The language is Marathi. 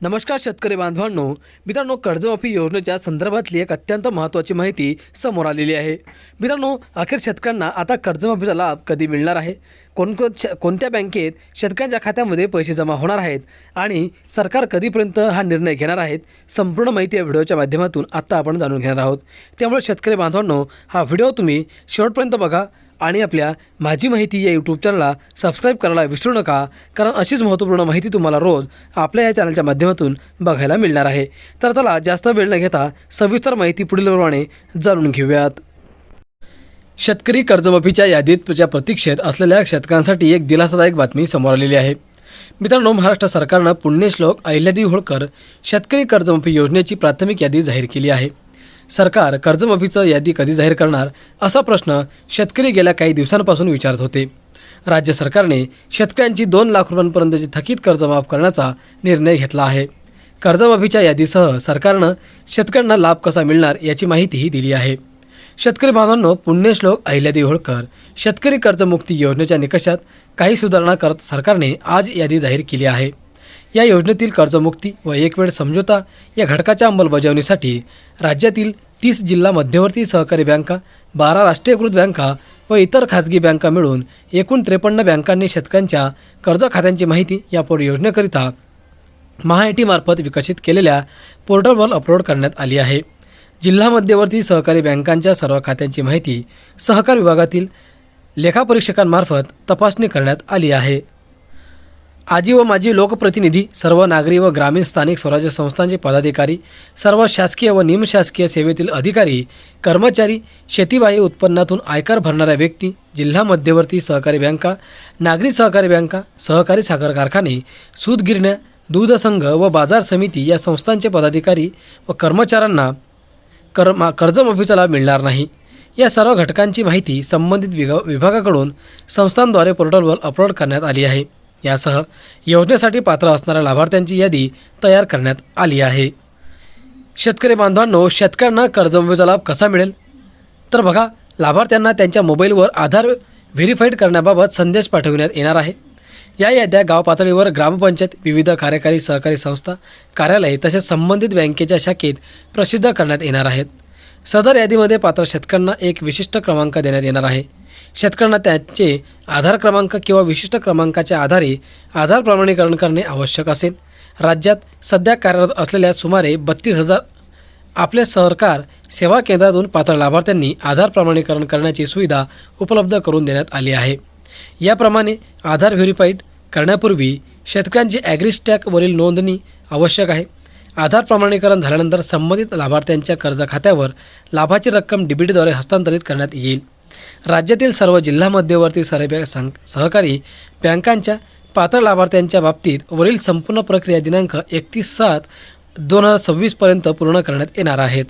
नमस्कार शेतकरी बांधवांनो, मित्रांनो, कर्जमाफी योजनेच्या संदर्भातली एक अत्यंत महत्त्वाची माहिती समोर आलेली आहे। मित्रांनो, अखेर शेतकऱ्यांना आता कर्जमाफीचा लाभ कधी मिळणार आहे, कोणत्या बँकेत शेतकऱ्यांच्या खात्यामध्ये पैसे जमा होणार आहेत आणि सरकार कधीपर्यंत हा निर्णय घेणार आहेत, संपूर्ण माहिती या व्हिडिओच्या माध्यमातून आता आपण जाणून घेणार आहोत। त्यामुळे शेतकरी बांधवांनो, हा व्हिडिओ तुम्ही शेवटपर्यंत बघा आणि आपल्या माझी माहिती या यूट्यूब चॅनलला सबस्क्राईब करायला विसरू नका, कारण अशीच महत्त्वपूर्ण माहिती तुम्हाला रोज आपल्या या चॅनलच्या माध्यमातून बघायला मिळणार आहे। तर चला जास्त वेळ न घेता सविस्तर माहिती पुढीलप्रमाणे जाणून घेऊयात। शेतकरी कर्जमाफीच्या यादीच्या प्रतीक्षेत असलेल्या शेतकऱ्यांसाठी एक दिलासादायक बातमी समोर आलेली आहे। मित्रांनो, महाराष्ट्र सरकारनं पुण्यश्लोक अहिल्यादेवी होळकर शेतकरी कर्जमाफी योजनेची प्राथमिक यादी जाहीर केली आहे। सरकार कर्जमाफीचं यादी कधी जाहीर करणार असा प्रश्न शेतकरी गेल्या काही दिवसांपासून विचारत होते। राज्य सरकारने शेतकऱ्यांची 2 लाख रुपयांपर्यंतची थकीत कर्ज माफ करण्याचा निर्णय घेतला आहे। कर्जमाफीच्या यादीसह सरकारनं शेतकऱ्यांना लाभ कसा मिळणार याची माहितीही दिली आहे। शेतकरी बांधवांनो, पुण्यश्लोक अहिल्यादेवी होळकर शेतकरी कर्जमुक्ती योजनेच्या निकषात काही सुधारणा करत सरकारने आज यादी जाहीर केली आहे। या योजनेतील कर्जमुक्ती व एकवेळ समझोता या घटकाच्या अंमलबजावणीसाठी राज्यातील 30 जिल्हा मध्यवर्ती सहकारी बँका, 12 राष्ट्रीयकृत बँका व इतर खाजगी बँका मिळून एकूण 53 बँकांनी शेतकऱ्यांच्या कर्ज खात्यांची माहिती या योजनेकरिता महाआयटी मार्फत विकसित केलेल्या पोर्टलवर अपलोड करण्यात आली आहे। जिल्हा मध्यवर्ती सहकारी बँकांच्या सर्व खात्यांची माहिती सहकार विभागातील लेखापरीक्षकांमार्फत तपासणी करण्यात आली आहे। आजी व माजी लोकप्रतिनिधी, सर्व नागरी व ग्रामीण स्थानिक स्वराज्य संस्थांचे पदाधिकारी, सर्व शासकीय व निमशासकीय सेवेतील अधिकारी, कर्मचारी, शेतीबाह्य उत्पन्नातून आयकर भरणाऱ्या व्यक्ती, जिल्हा मध्यवर्ती सहकारी बँका, नागरी सहकारी बँका, सहकारी साखर कारखाने, सूत गिरण्या, दूध संघ व बाजार समिती या संस्थांचे पदाधिकारी व कर्मचाऱ्यांना कर्जमाफीचा लाभ मिळणार नाही। या सर्व घटकांची माहिती संबंधित विभागाकडून संस्थांद्वारे पोर्टलवर अपलोड करण्यात आली आहे। यासह योजनेसाठी पात्र असणाऱ्या लाभार्थ्यांची यादी तयार करण्यात आली आहे। शेतकरी बांधवांनो, शेतकऱ्यांना कर्जमाफीचा लाभ कसा मिळेल तर बघा, लाभार्थ्यांना त्यांच्या मोबाईलवर आधार व्हेरीफाईड करण्याबाबत संदेश पाठविण्यात येणार आहे। या याद्या गाव पातळीवर ग्रामपंचायत, विविध कार्यकारी सहकारी संस्था, कार्यालय तसेच संबंधित बँकेच्या शाखेत प्रसिद्ध करण्यात येणार आहेत। सदर यादीमध्ये पात्र शेतकऱ्यांना एक विशिष्ट क्रमांक देण्यात येणार आहे। शेतकऱ्यांना त्यांचे आधार क्रमांक किंवा विशिष्ट क्रमांकाच्या आधारे आधार प्रमाणीकरण करणे आवश्यक असेल। राज्यात सध्या कार्यरत असलेल्या सुमारे 32,000 आपल्या सरकार सेवा केंद्रातून पात्र लाभार्थ्यांनी आधार प्रमाणीकरण करण्याची सुविधा उपलब्ध करून देण्यात आली आहे। याप्रमाणे आधार व्हेरीफाईड करण्यापूर्वी शेतकऱ्यांची ॲग्रीस्टॅकवरील नोंदणी आवश्यक आहे। आधार प्रमाणीकरण झाल्यानंतर संबंधित लाभार्थ्यांच्या कर्ज खात्यावर लाभाची रक्कम डीबीटीद्वारे हस्तांतरित करण्यात येईल। राज्यातील सर्व जिल्हा मध्यवर्ती सहकारी बँकांच्या पात्र लाभार्थ्यांच्या बाबतीत वरील संपूर्ण प्रक्रिया दिनांक 31/7/2026 पर्यंत पूर्ण करण्यात येणार आहेत।